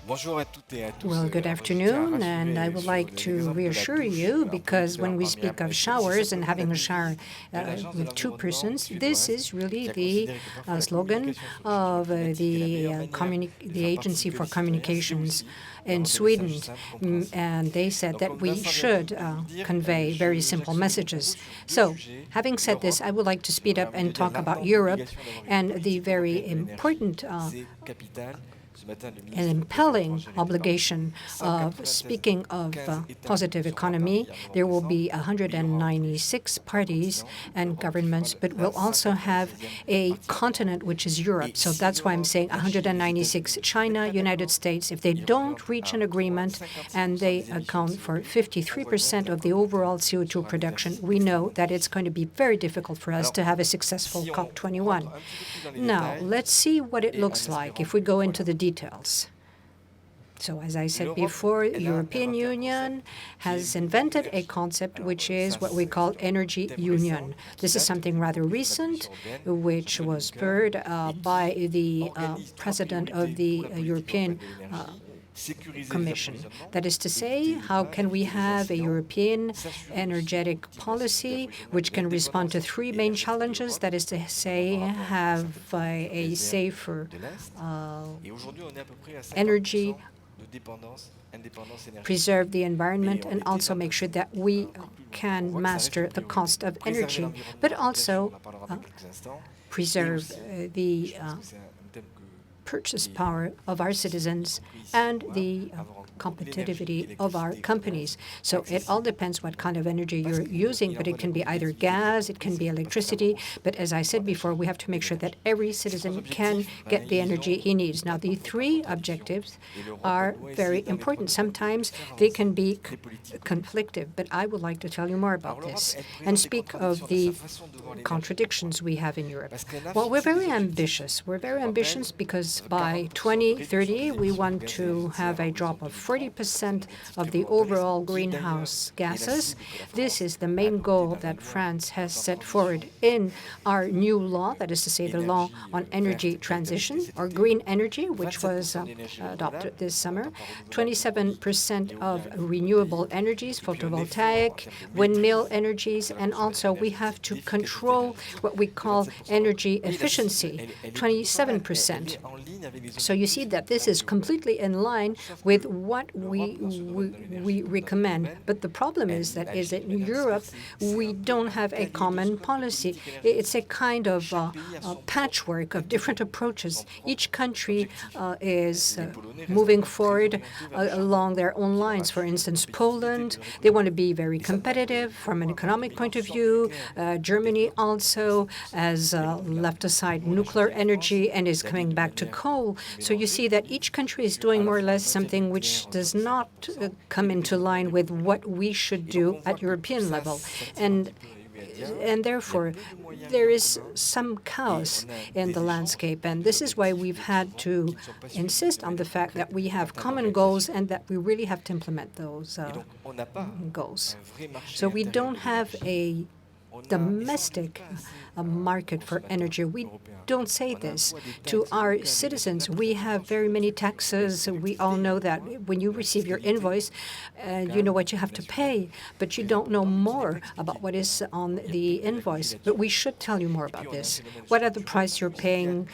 Well, good afternoon, and I would like to reassure you because when we speak of showers and having a shower with two persons, this is really the slogan of the Agency for Communications in Sweden, and they said that we should convey very simple messages. So, having said this, I would like to speed up and talk about Europe and the very important an impelling obligation of speaking of positive economy. There will be 196 parties and governments, but we'll also have a continent which is Europe. So that's why I'm saying 196. China, United States, if they don't reach an agreement and they account for 53% of the overall CO2 production, we know that it's going to be very difficult for us to have a successful COP21. Now, let's see what it looks like if we go into the details. So, as I said before, the European Union has invented a concept which is what we call energy union. This is something rather recent, which was spurred by the president of the European Commission. That is to say, how can we have a European energetic policy which can respond to three main challenges? That is to say, have a safer energy, preserve the environment, and also make sure that we can master the cost of energy, but also preserve the purchase power of our citizens and the competitivity of our companies. So it all depends what kind of energy you're using, but it can be either gas, it can be electricity. But as I said before, we have to make sure that every citizen can get the energy he needs. Now, the three objectives are very important. Sometimes they can be conflictive, but I would like to tell you more about this and speak of the contradictions we have in Europe. Well, we're very ambitious. We're very ambitious because by 2030, we want to have a drop of 40% of the overall greenhouse gases. This is the main goal that France has set forward in our new law, that is to say, the law on energy transition, or green energy, which was adopted this summer. 27% of renewable energies, photovoltaic, windmill energies, and also we have to control what we call energy efficiency, 27%. So you see that this is completely in line with what we recommend. But the problem is that in Europe, we don't have a common policy. It's a kind of patchwork of different approaches. Each country is moving forward along their own lines. For instance, Poland, they want to be very competitive from an economic point of view. Germany also has left aside nuclear energy and is coming back to coal. So you see that each country is doing more or less something which does not come into line with what we should do at European level. And therefore, there is some chaos in the landscape. And this is why we've had to insist on the fact that we have common goals and that we really have to implement those goals. So we don't have a domestic market for energy. We don't say this to our citizens. We have very many taxes. We all know that when you receive your invoice, you know what you have to pay, but you don't know more about what is on the invoice. But we should tell you more about this. What are the price you're paying?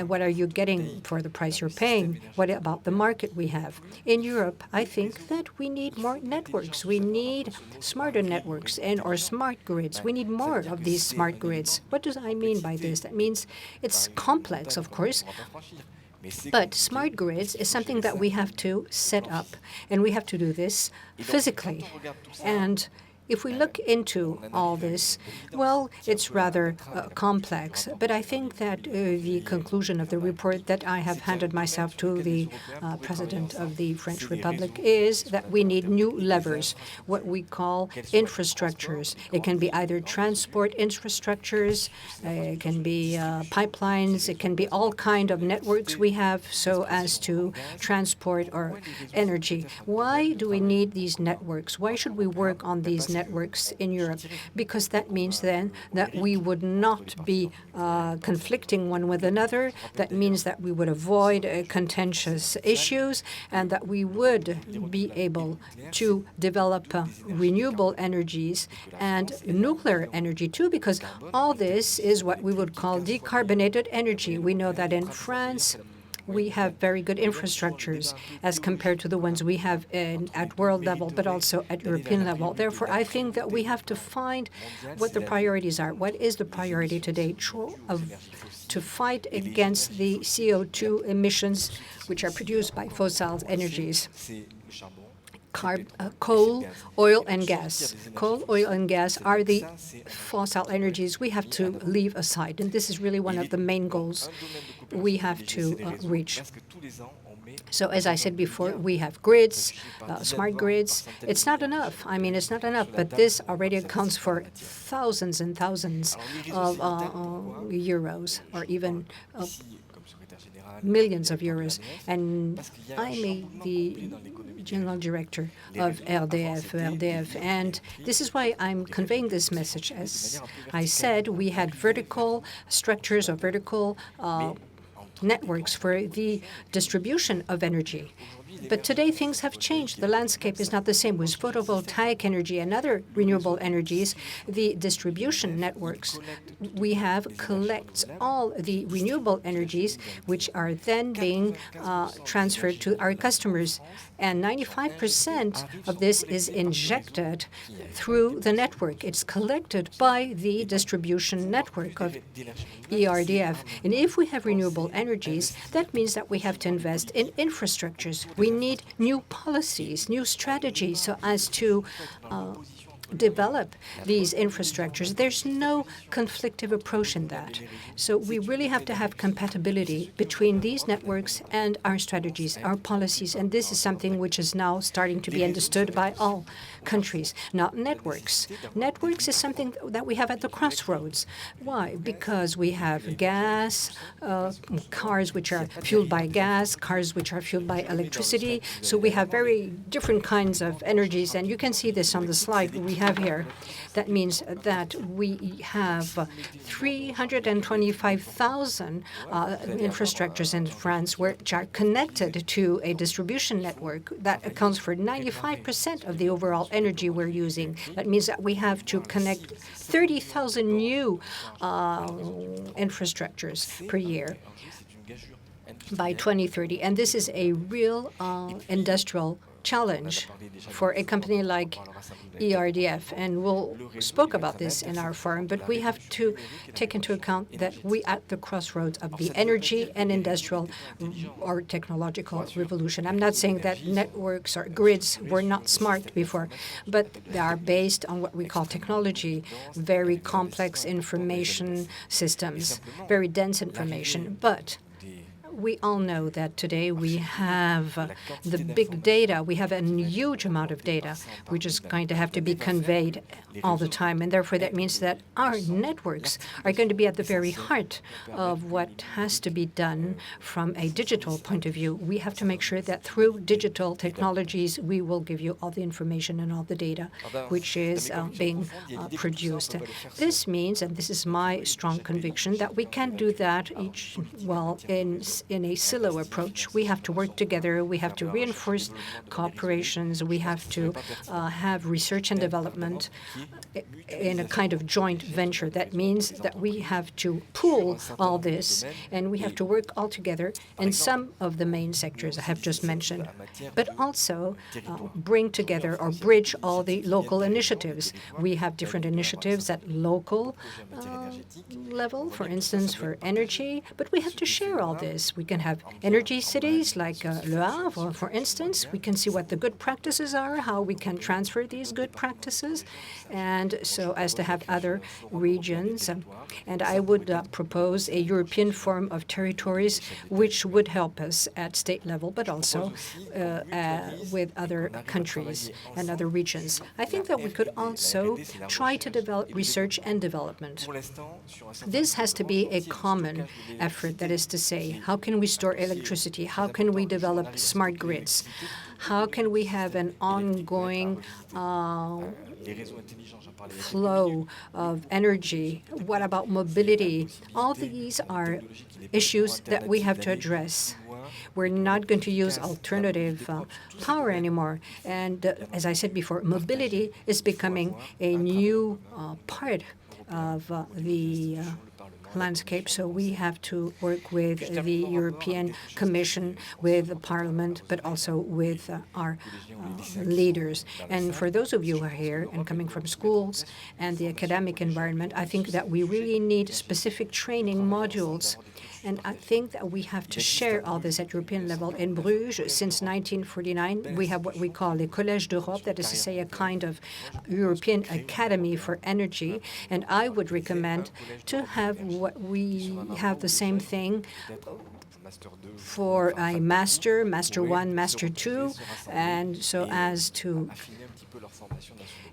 What are you getting for the price you're paying? What about the market we have? In Europe, I think that we need more networks. We need smarter networks or smart grids. We need more of these smart grids. What do I mean by this? That means it's complex, of course, but smart grids is something that we have to set up, and we have to do this physically. And if we look into all this, well, it's rather complex. But I think that the conclusion of the report that I have handed myself to the President of the French Republic is that we need new levers, what we call infrastructures. It can be either transport infrastructures, it can be pipelines, it can be all kind of networks we have so as to transport our energy. Why do we need these networks? Why should we work on these networks? networks in Europe, because that means then that we would not be conflicting one with another. That means that we would avoid contentious issues, and that we would be able to develop renewable energies and nuclear energy too, because all this is what we would call decarbonated energy. We know that in France, we have very good infrastructures as compared to the ones we have at world level, but also at European level. Therefore, I think that we have to find what the priorities are. What is the priority today to fight against the CO2 emissions which are produced by fossil energies? Coal, oil, and gas. Coal, oil, and gas are the fossil energies we have to leave aside. And this is really one of the main goals we have to reach. So as I said before, we have grids, smart grids. It's not enough. I mean, it's not enough, but this already accounts for thousands and thousands of euros, or even millions of euros. And I'm the General Director of RDF, and this is why I'm conveying this message. As I said, we had vertical structures or vertical networks for the distribution of energy. But today things have changed. The landscape is not the same. With photovoltaic energy and other renewable energies, the distribution networks we have collects all the renewable energies, which are then being transferred to our customers. And 95% of this is injected through the network. It's collected by the distribution network of ERDF. And if we have renewable energies, that means that we have to invest in infrastructures. We need new policies, new strategies, so as to develop these infrastructures. There's no conflictive approach in that. So we really have to have compatibility between these networks and our strategies, our policies, and this is something which is now starting to be understood by all countries. Not networks. Networks is something that we have at the crossroads. Why? Because we have gas, cars which are fueled by gas, cars which are fueled by electricity. So we have very different kinds of energies, and you can see this on the slide we have here. That means that we have 325,000 infrastructures in France which are connected to a distribution network that accounts for 95% of the overall energy we're using. That means that we have to connect 30,000 new infrastructures per year by 2030. And this is a real industrial challenge for a company like ERDF, and we'll spoke about this in our forum, but we have to take into account that we are at the crossroads of the energy and industrial or technological revolution. I'm not saying that networks or grids were not smart before, but they are based on what we call technology, very complex information systems, very dense information. But we all know that today we have the big data. We have a huge amount of data, which is going to have to be conveyed all the time. And therefore, that means that our networks are going to be at the very heart of what has to be done from a digital point of view. We have to make sure that through digital technologies, we will give you all the information and all the data which is being produced. This means, and this is my strong conviction, that we can't do that in a silo approach. We have to work together. We have to reinforce cooperations. We have to have research and development in a kind of joint venture. That means that we have to pool all this, and we have to work all together in some of the main sectors I have just mentioned, but also bring together or bridge all the local initiatives. We have different initiatives at local level, for instance, for energy, but we have to share all this. We can have energy cities like Le Havre, for instance. We can see what the good practices are, how we can transfer these good practices, and so as to have other regions. And I would propose a European Forum of Territories, which would help us at state level, but also with other countries and other regions. I think that we could also try to develop research and development. This has to be a common effort, that is to say, how can we store electricity? How can we develop smart grids? How can we have an ongoing flow of energy? What about mobility? All these are issues that we have to address. We're not going to use alternative power anymore. And as I said before, mobility is becoming a new part of the landscape. So we have to work with the European Commission, with the Parliament, but also with our leaders. And for those of you who are here and coming from schools and the academic environment, I think that we really need specific training modules. And I think that we have to share all this at European level. In Bruges, since 1949, we have what we call the Collège d'Europe, that is to say, a kind of European Academy for Energy. And I would recommend to have what we have the same thing for a master, Master 1, Master 2, and so as to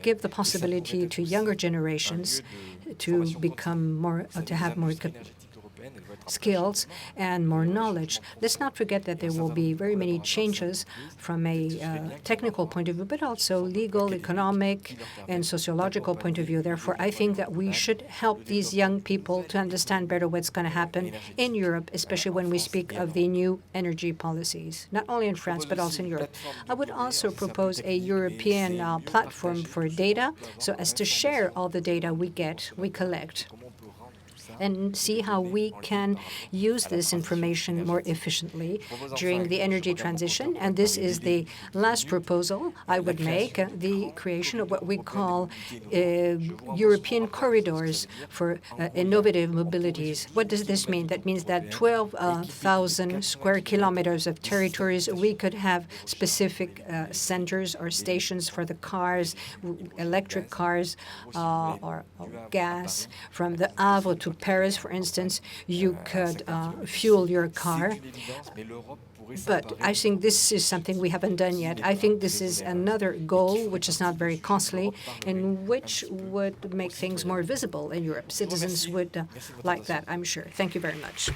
give the possibility to younger generations to become more, to have more skills and more knowledge. Let's not forget that there will be very many changes from a technical point of view, but also legal, economic, and sociological point of view. Therefore, I think that we should help these young people to understand better what's going to happen in Europe, especially when we speak of the new energy policies, not only in France, but also in Europe. I would also propose a European platform for data, so as to share all the data we collect, and see how we can use this information more efficiently during the energy transition. And this is the last proposal I would make, the creation of what we call European corridors for innovative mobilities. What does this mean? That means that 12,000 square kilometers of territories, we could have specific centers or stations for the cars, electric cars or gas. From the Havre to Paris, for instance, you could fuel your car. But I think this is something we haven't done yet. I think this is another goal which is not very costly and which would make things more visible in Europe. Citizens would like that, I'm sure. Thank you very much.